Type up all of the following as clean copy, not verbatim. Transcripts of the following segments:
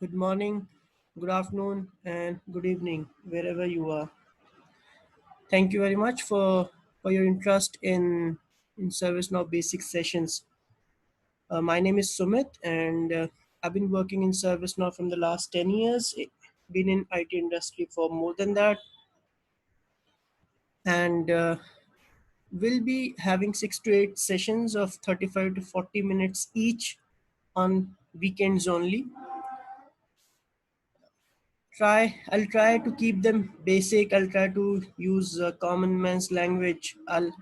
good morning, good afternoon, and good evening, wherever you are. Thank you very much for your interest in ServiceNow basic sessions. My name is Sumit, and I've been working in ServiceNow from the last 10 years. Been in IT industry for more than that, and we'll be having 6 to 8 sessions of 35 to 40 minutes each on weekends only. I'll try to keep them basic. I'll try to use common man's language. I'll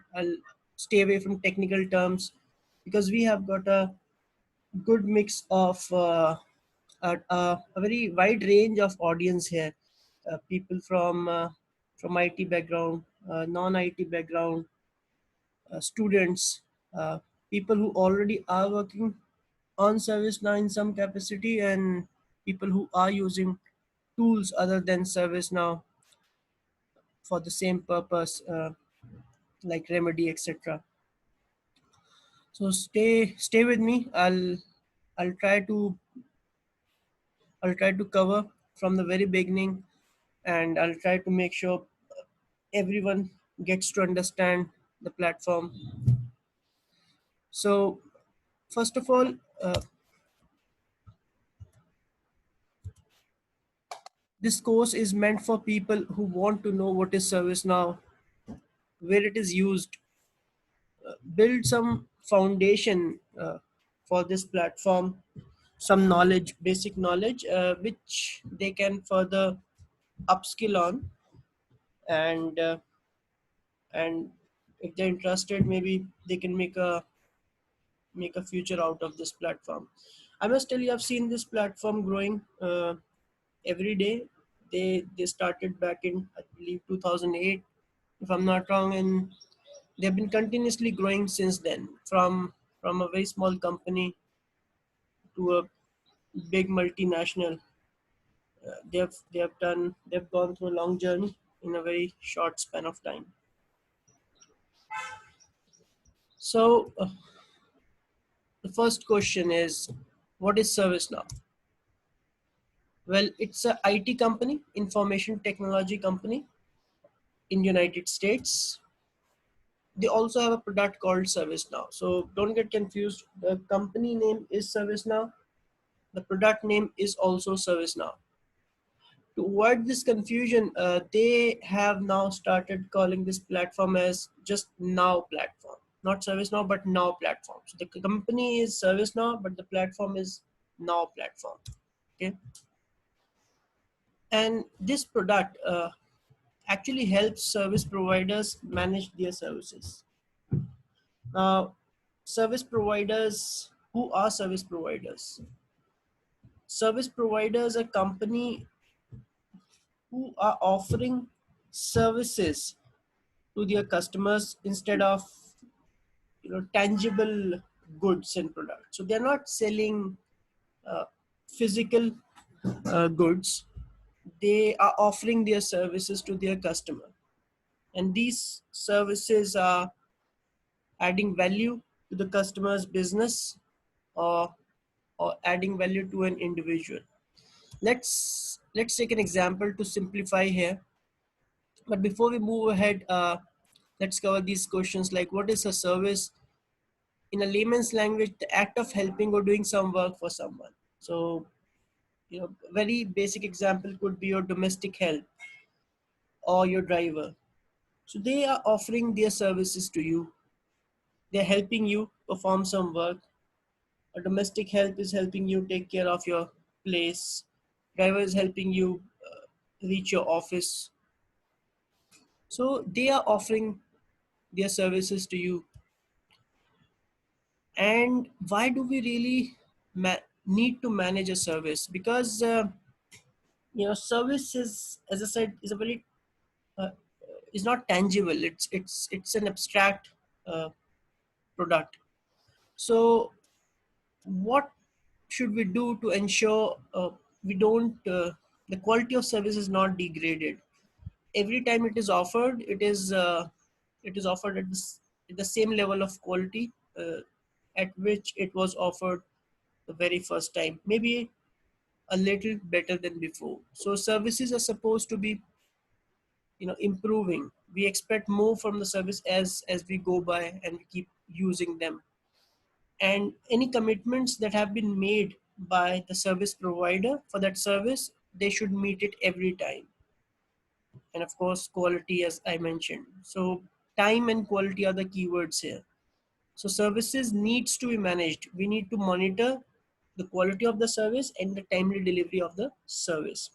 stay away from technical terms because we have got a good mix of a very wide range of audience here. People from IT background, non-IT background, students, uh, people who already are working on ServiceNow in some capacity, and people who are using tools other than ServiceNow for the same purpose, like Remedy, etc. So stay with me. I'll try to I'll try to cover from the very beginning, and I'll try to make sure everyone gets to understand the platform. So first of all, this course is meant for people who want to know what is ServiceNow, where it is used, build some foundation for this platform, some knowledge, basic knowledge, which they can further upskill on, and and if they're interested, maybe they can make a future out of this platform. I must tell you, I've seen this platform growing every day. They started back in, I believe, 2008, if I'm not wrong, and they've been continuously growing since then, from a very small company to a big multinational. They've gone through a long journey in a very short span of time. So the first question is, what is ServiceNow? Well, it's a IT company, information technology company in United States. They also have a product called ServiceNow. So don't get confused. The company name is ServiceNow. The product name is also ServiceNow. To avoid this confusion, they have now started calling this platform as just Now platform, not ServiceNow, but Now platform. So the company is ServiceNow, but the platform is Now platform. Okay, and this product actually helps service providers manage their services. Now, service providers, who are service providers? Service providers are company who are offering services to their customers instead of tangible goods and products. So they're not selling uh, physical goods. They are offering their services to their customer, and these services are adding value to the customer's business, or adding value to an individual. Let's take an example to simplify here. But before we move ahead, let's cover these questions like, what is a service? In a layman's language, the act of helping or doing some work for someone. So, very basic example could be your domestic help or your driver. So they are offering their services to you. They're helping you perform some work. A domestic help is helping you take care of your place. Driver is helping you reach your office. So they are offering their services to you. And why do we really need to manage a service? Because service is, as I said, is a very uh, is not tangible. It's an abstract uh, product. So what should we do to ensure we don't the quality of service is not degraded? Every time it is offered at the same level of quality at which it was offered the very first time. Maybe a little better than before. So services are supposed to be, improving. We expect more from the service as we go by and we keep using them. And any commitments that have been made by the service provider for that service, they should meet it every time. And of course, quality, as I mentioned. So time and quality are the keywords here. So services needs to be managed. We need to monitor the quality of the service and the timely delivery of the service.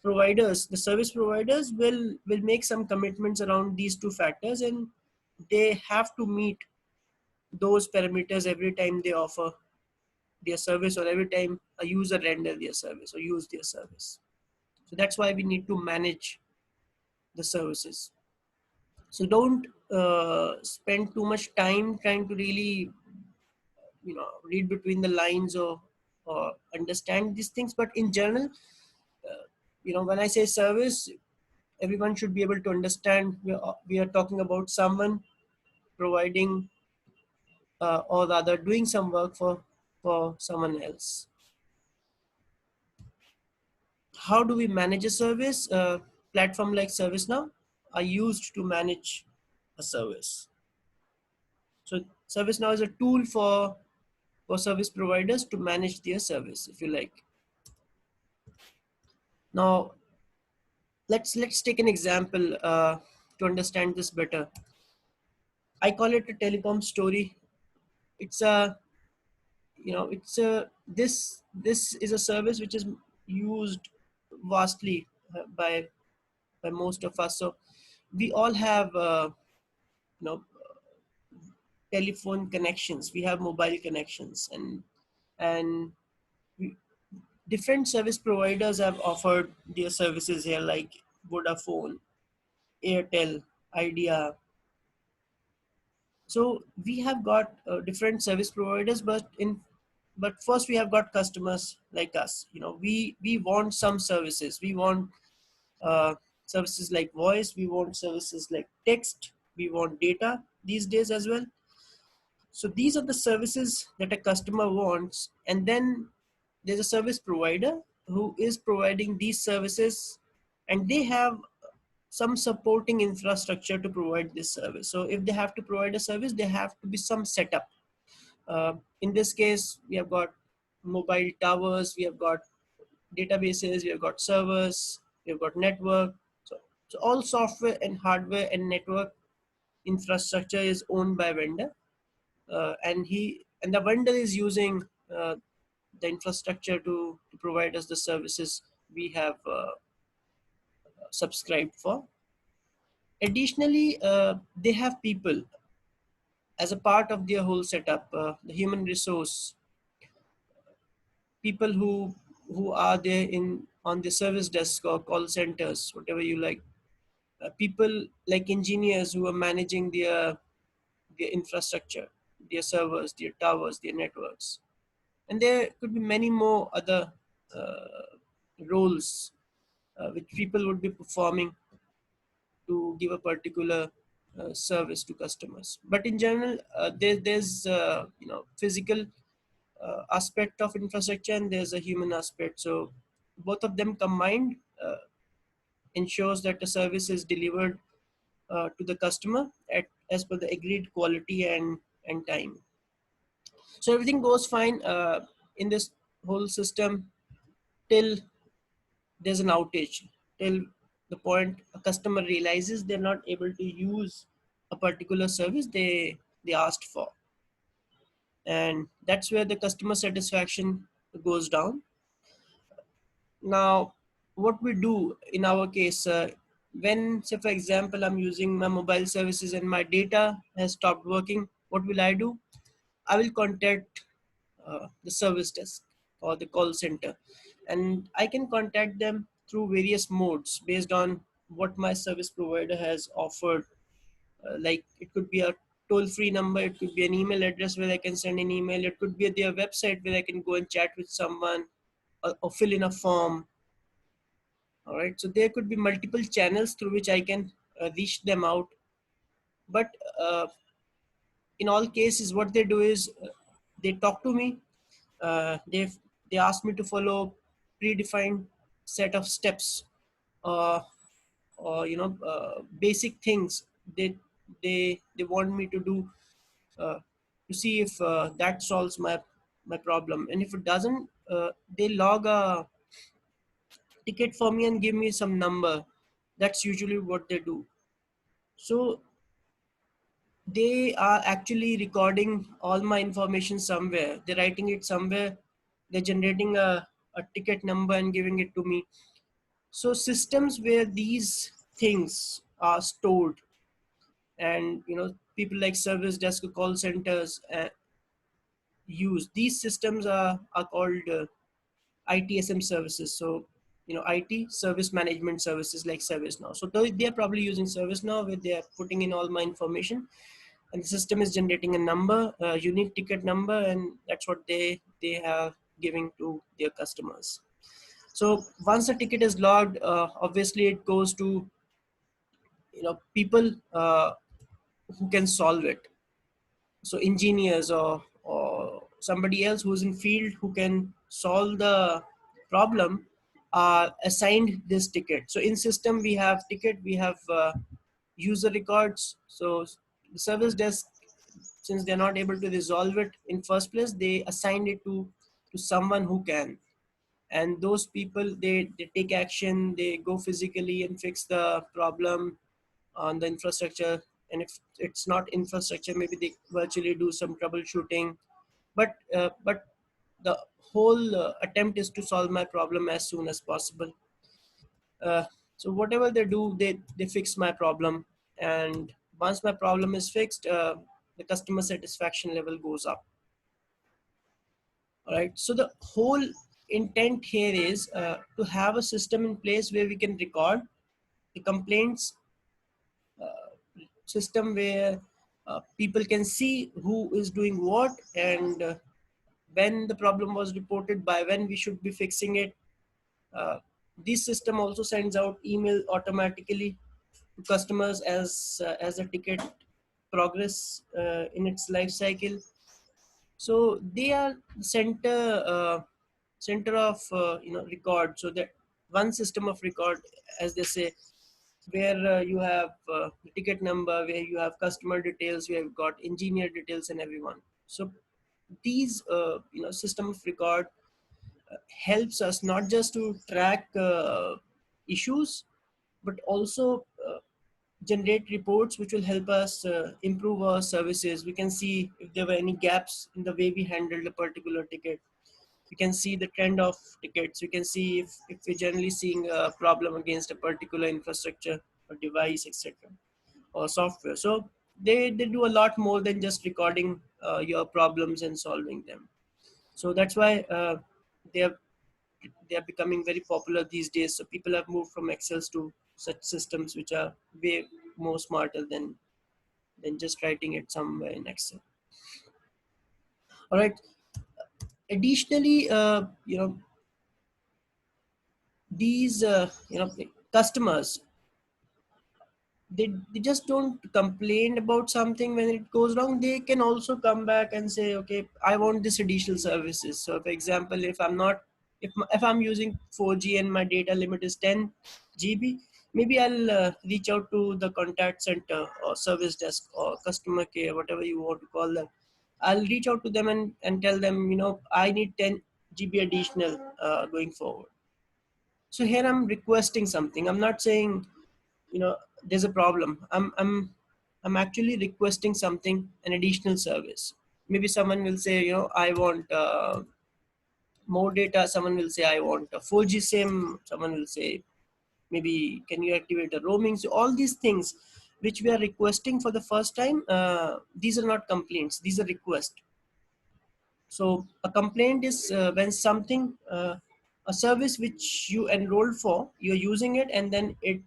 Providers, the service providers will make some commitments around these two factors, and they have to meet those parameters every time they offer their service, or every time a user render their service or use their service. So that's why we need to manage the services. So don't spend too much time trying to really, read between the lines, or understand these things. But in general, when I say service, everyone should be able to understand we are talking about someone providing, or rather doing some work for someone else. How do we manage a service? Platform like ServiceNow are used to manage a service. So ServiceNow is a tool for service providers to manage their service, if you like. Now let's take an example to understand this better. I call it a telecom story. It's a it's a this is a service which is used vastly by most of us. So we all have you know telephone connections, we have mobile connections, and we, different service providers have offered their services here, like Vodafone, Airtel, Idea. So we have got different service providers, but first we have got customers like us. We want some services. We want uh, services like voice. We want services like text. We want data these days as well. So these are the services that a customer wants, and then there's a service provider who is providing these services, and they have some supporting infrastructure to provide this service. So if they have to provide a service, there have to be some setup. In this case, we have got mobile towers, we have got databases, we have got servers, we have got network. So all software and hardware and network infrastructure is owned by vendor, and the vendor is using the infrastructure to provide us the services we have subscribed for. Additionally, they have people as a part of their whole setup, the human resource, people who are there in on the service desk or call centers, whatever you like. People like engineers who are managing their infrastructure, their servers, their towers, their networks, and there could be many more other roles which people would be performing to give a particular service to customers. But in general, there's physical aspect of infrastructure, and there's a human aspect. So both of them combined ensures that the service is delivered to the customer at as per the agreed quality and time. So everything goes fine in this whole system till there's an outage, till the point a customer realizes they're not able to use a particular service they asked for, and that's where the customer satisfaction goes down. Now what we do in our case, when, say for example, I'm using my mobile services and my data has stopped working, what will I do? I will contact the service desk or the call center, and I can contact them through various modes based on what my service provider has offered. Like it could be a toll-free number, it could be an email address where I can send an email, it could be their website where I can go and chat with someone, or fill in a form. All right, so there could be multiple channels through which I can reach them out. But in all cases, what they do is they talk to me. They ask me to follow predefined set of steps, uh, or basic things they want me to do, to see if that solves my problem. And if it doesn't, they log a ticket for me and give me some number. That's usually what they do. So they are actually recording all my information somewhere. They're writing it somewhere. They're generating a ticket number and giving it to me. So systems where these things are stored, and people like service desk or call centers use these systems are called ITSM services. So IT service management services like ServiceNow. So they are probably using ServiceNow where they are putting in all my information, and the system is generating a number, a unique ticket number, and that's what they are giving to their customers. So once the ticket is logged, obviously it goes to people who can solve it. So engineers or somebody else who's in field who can solve the problem are assigned this ticket. So in system we have ticket, we have user records. So the service desk, since they're not able to resolve it in first place, they assign it to someone who can. And those people, they take action, they go physically and fix the problem on the infrastructure. And if it's not infrastructure, maybe they virtually do some troubleshooting. But the whole attempt is to solve my problem as soon as possible. uh, so whatever they do, they fix my problem. And once my problem is fixed, the customer satisfaction level goes up. All right, so the whole intent here is to have a system in place where we can record the complaints, system where people can see who is doing what, and when the problem was reported, by when we should be fixing it. uh, this system also sends out email automatically to customers as a ticket progress in its life cycle. So they are center of record. So that one system of record, as they say, where you have the ticket number, where you have customer details, where you've got engineer details and everyone. So these system of record helps us not just to track issues, but also generate reports which will help us improve our services. We can see if there were any gaps in the way we handled a particular ticket. We can see the trend of tickets. We can see if we're generally seeing a problem against a particular infrastructure or device, etc., or software. So they do a lot more than just recording your problems and solving them. So that's why they are they are becoming very popular these days. So people have moved from Excels to such systems which are way more smarter than just writing it somewhere in Excel. All right. Additionally, these customers, they just don't complain about something when it goes wrong. They can also come back and say, okay, I want this additional services. So for example, if I'm using 4G and my data limit is 10 GB, maybe I'll reach out to the contact center or service desk or customer care, whatever you want to call them. I'll reach out to them and tell them, I need 10 GB additional going forward. So here I'm requesting something. I'm not saying, there's a problem. I'm actually requesting something, an additional service. Maybe someone will say, I want more data. Someone will say, I want a 4G sim. Someone will say, maybe can you activate a roaming. So all these things which we are requesting for the first time, these are not complaints, these are requests. So a complaint is when something, a service which you enrolled for, you're using it, and then it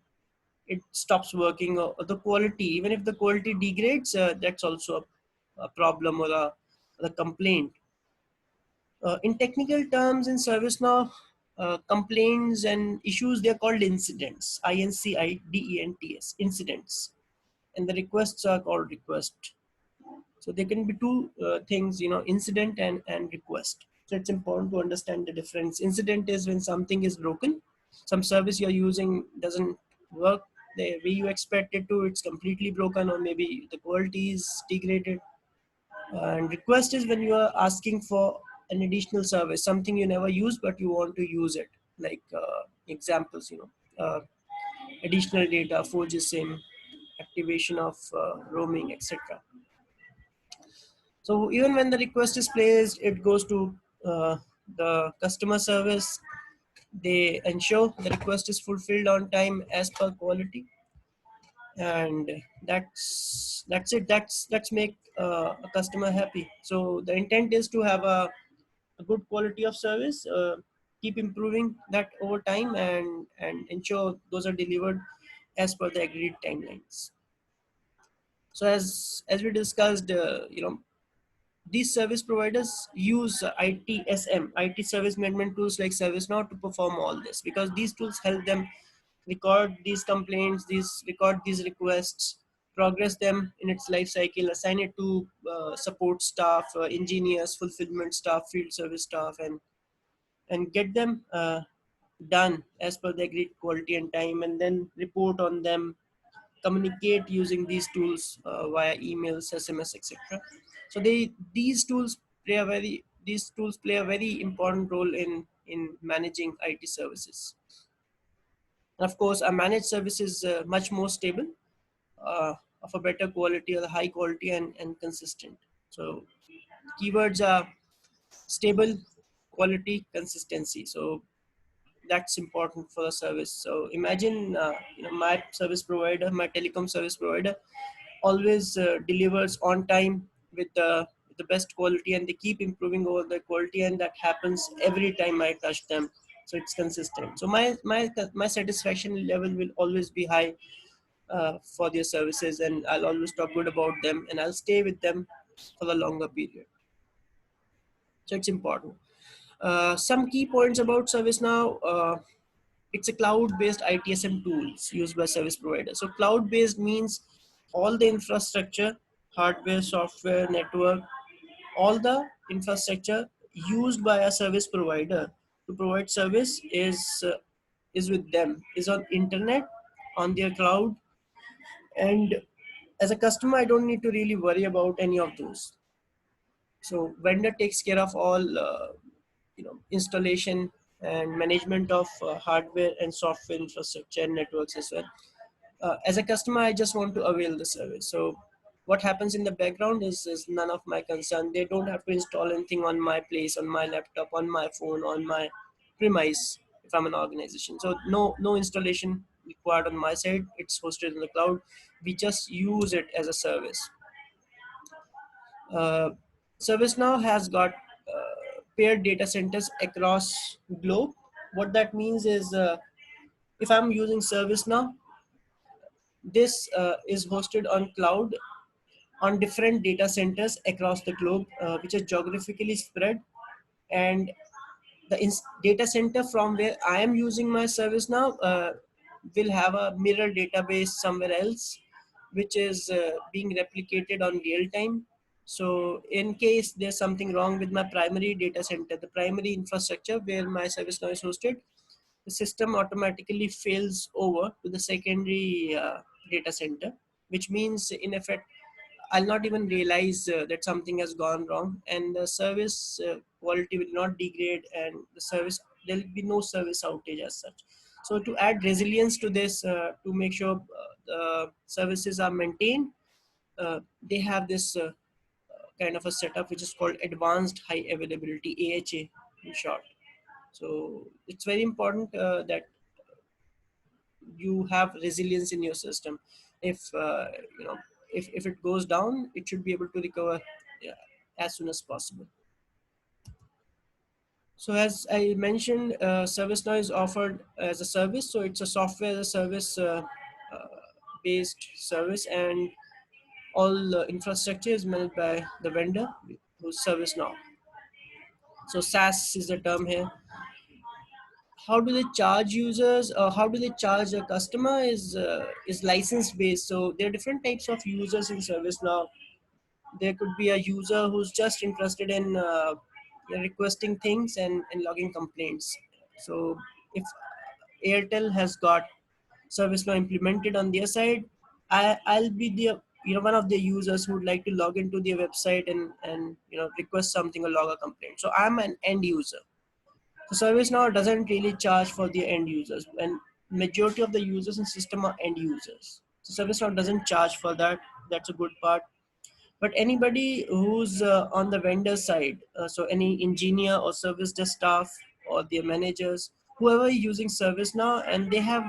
stops working, or the quality, even if the quality degrades, that's also a problem, or a complaint. In technical terms, in ServiceNow, complaints and issues, they're called incidents. INCIDENTS, incidents. And the requests are called request. So there can be two things, incident and request. So it's important to understand the difference. Incident is when something is broken, some service you're using doesn't work the way you expect it to, it's completely broken, or maybe the quality is degraded. And request is when you are asking for an additional service, something you never use but you want to use it. Like examples, additional data, 4G SIM, activation of roaming, etc. So even when the request is placed, it goes to the customer service. They ensure the request is fulfilled on time as per quality, and that's it. That's make a customer happy. So the intent is to have a good quality of service, keep improving that over time, and ensure those are delivered as per the agreed timelines. So as we discussed, these service providers use ITSM, IT service management tools like ServiceNow to perform all this, because these tools help them record these complaints, record these requests, progress them in its life cycle, assign it to support staff, engineers, fulfillment staff, field service staff, and get them done as per the agreed quality and time, and then report on them, communicate using these tools via emails, SMS, etc. So these tools play a very important role in managing IT services. And of course, a managed service is much more stable, uh, of a better quality, or high quality, and consistent. So keywords are stable, quality, consistency. So that's important for the service. So imagine, my service provider, my telecom service provider, always delivers on time with the best quality, and they keep improving over the quality, and that happens every time I touch them. So it's consistent. So my satisfaction level will always be high for their services, and I'll always talk good about them, and I'll stay with them for the longer period. So it's important. Some key points about ServiceNow. It's a cloud-based ITSM tools used by service providers. So cloud-based means all the infrastructure, hardware, software, network, all the infrastructure used by a service provider to provide service is with them, is on internet, on their cloud, and as a customer, I don't need to really worry about any of those. So vendor takes care of all installation and management of hardware and software infrastructure and networks as well. As a customer, I just want to avail the service. So what happens in the background is none of my concern. They don't have to install anything on my place, on my laptop, on my phone, on my premise if I'm an organization. So no installation required on my side. It's hosted in the cloud. We just use it as a service. Uh, ServiceNow has got paired data centers across globe. What that means is, if I'm using ServiceNow, this is hosted on cloud on different data centers across the globe, which are geographically spread, and the data center from where I am using my service now will have a mirror database somewhere else, which is being replicated on real time. So in case there's something wrong with my primary data center, the primary infrastructure where my service now is hosted, the system automatically fails over to the secondary data center, which means in effect I'll not even realize that something has gone wrong, and the service quality will not degrade, and there will be no service outage as such. So to add resilience to this, to make sure the services are maintained, they have this kind of a setup which is called Advanced High Availability, AHA in short. So it's very important that you have resilience in your system. If you know if it goes down, it should be able to recover, yeah, as soon as possible. So as I mentioned, ServiceNow is offered as a service, so it's a software as a service based service, and all infrastructure is managed by the vendor, who's ServiceNow. So SaaS is the term here. How do they charge users, or how do they charge a customer is license based. So there are different types of users in ServiceNow. There could be a user who's just interested in requesting things and logging complaints. So if Airtel has got ServiceNow implemented on their side, I'll be the one of the users who would like to log into their website and request something or log a complaint. So I'm an end user. So ServiceNow doesn't really charge for the end users, and majority of the users in system are end users. So ServiceNow doesn't charge for that. That's a good part. But anybody who's on the vendor side, so any engineer or service desk staff or their managers, whoever is using ServiceNow, and they have,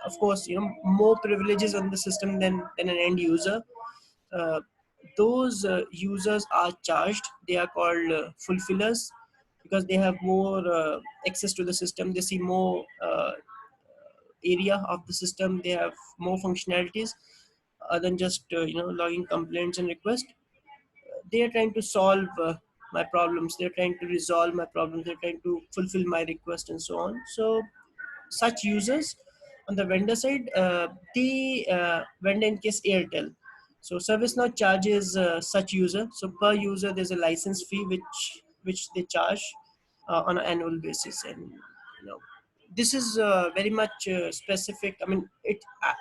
of course, more privileges on the system than an end user. Uh, those users are charged. They are called fulfillers because they have more access to the system. They see more area of the system. They have more functionalities than just logging complaints and requests. They are trying to solve my problems. They're trying to resolve my problems. They're trying to fulfill my request and so on. So such users on the vendor side, the vendor in case Airtel. So ServiceNow charges such user. So per user, there's a license fee which they charge on an annual basis, and this is very much specific. I mean,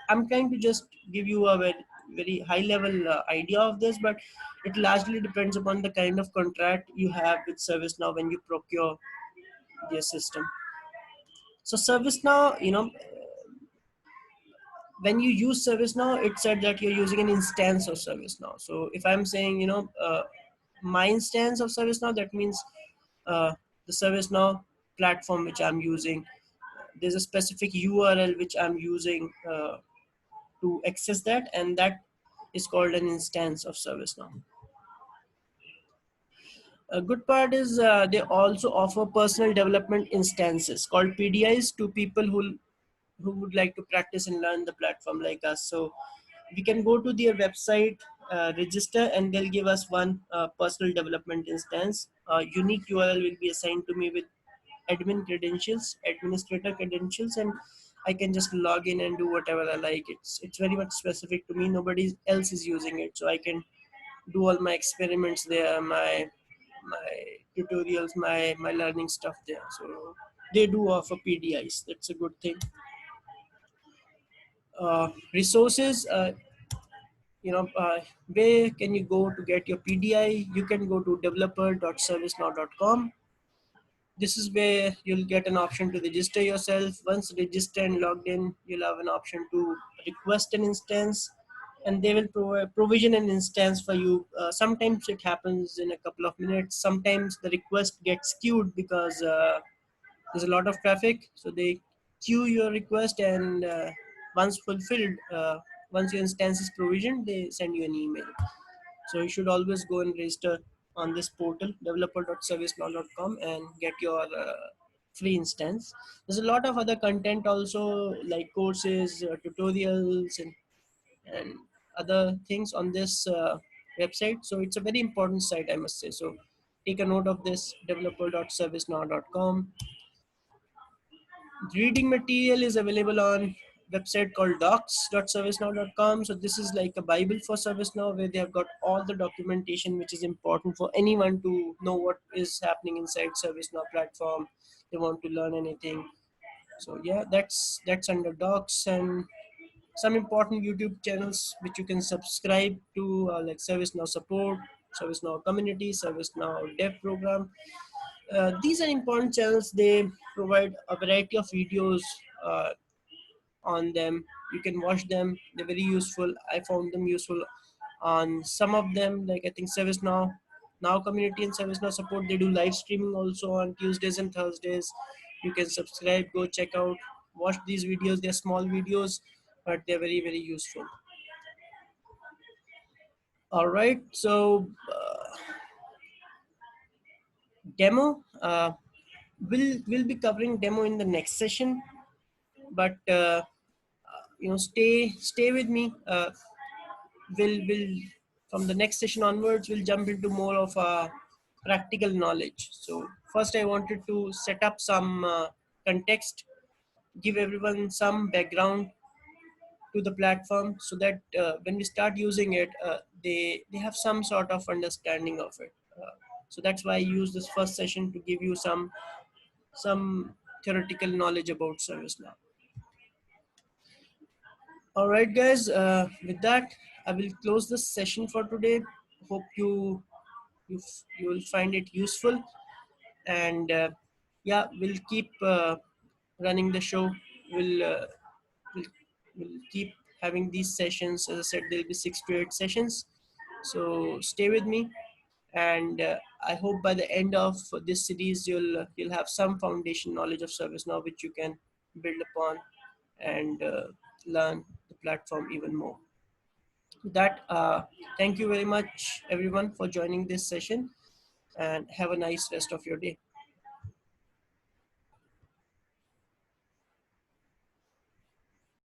I'm trying to just give you a very high level idea of this, but it largely depends upon the kind of contract you have with ServiceNow when you procure their system. So ServiceNow, when you use ServiceNow, it said that you're using an instance of ServiceNow. So if I'm saying, my instance of ServiceNow, that means the ServiceNow platform which I'm using. There's a specific URL which I'm using to access that, and that is called an instance of ServiceNow. A good part is they also offer personal development instances called PDIs to people who would like to practice and learn the platform like us. So we can go to their website, register, and they'll give us one personal development instance. Unique URL will be assigned to me with admin credentials, administrator credentials, and I can just log in and do whatever I like. It's very much specific to me. Nobody else is using it, so I can do all my experiments there, my tutorials, my learning stuff there. So they do offer PDIs. That's a good thing. Resources. Where can you go to get your PDI? You can go to developer.servicenow.com. This is where you'll get an option to register yourself. Once registered and logged in, you'll have an option to request an instance, and they will provision an instance for you. Sometimes it happens in a couple of minutes. Sometimes the request gets queued because there's a lot of traffic. So they queue your request, and once fulfilled, once your instance is provisioned, they send you an email. So you should always go and register on this portal, developer.servicenow.com, and get your free instance. There's a lot of other content also, like courses, tutorials, and other things on this website. So it's a very important site, I must say. So take a note of this, developer.servicenow.com. Reading material is available on website called docs.servicenow.com. So this is like a bible for ServiceNow, where they have got all the documentation which is important for anyone to know what is happening inside ServiceNow platform. They want to learn anything. So yeah, that's under docs, and some important YouTube channels which you can subscribe to, like ServiceNow support, ServiceNow community, ServiceNow dev program. These are important channels. They provide a variety of videos uh, on them. You can watch them. They're very useful. I found them useful on some of them, like I think ServiceNow Now community and ServiceNow support. They do live streaming also on Tuesdays and Thursdays. You can subscribe, go check out, watch these videos. They're small videos, but they're very, very useful. All right. So demo. We'll be covering demo in the next session, but stay with me. We'll from the next session onwards, we'll jump into more of practical knowledge. So first I wanted to set up some context, give everyone some background to the platform, so that when we start using it, they have some sort of understanding of it. So that's why I use this first session to give you some theoretical knowledge about ServiceNow. All right, guys. With that, I will close this session for today. Hope you will find it useful, and yeah, we'll keep running the show. We'll, uh, we'll we'll keep having these sessions. As I said, there'll be 6 to 8 sessions. So stay with me, and I hope by the end of this series you'll have some foundation knowledge of ServiceNow which you can build upon and learn the platform even more. With that, thank you very much everyone for joining this session, and have a nice rest of your day.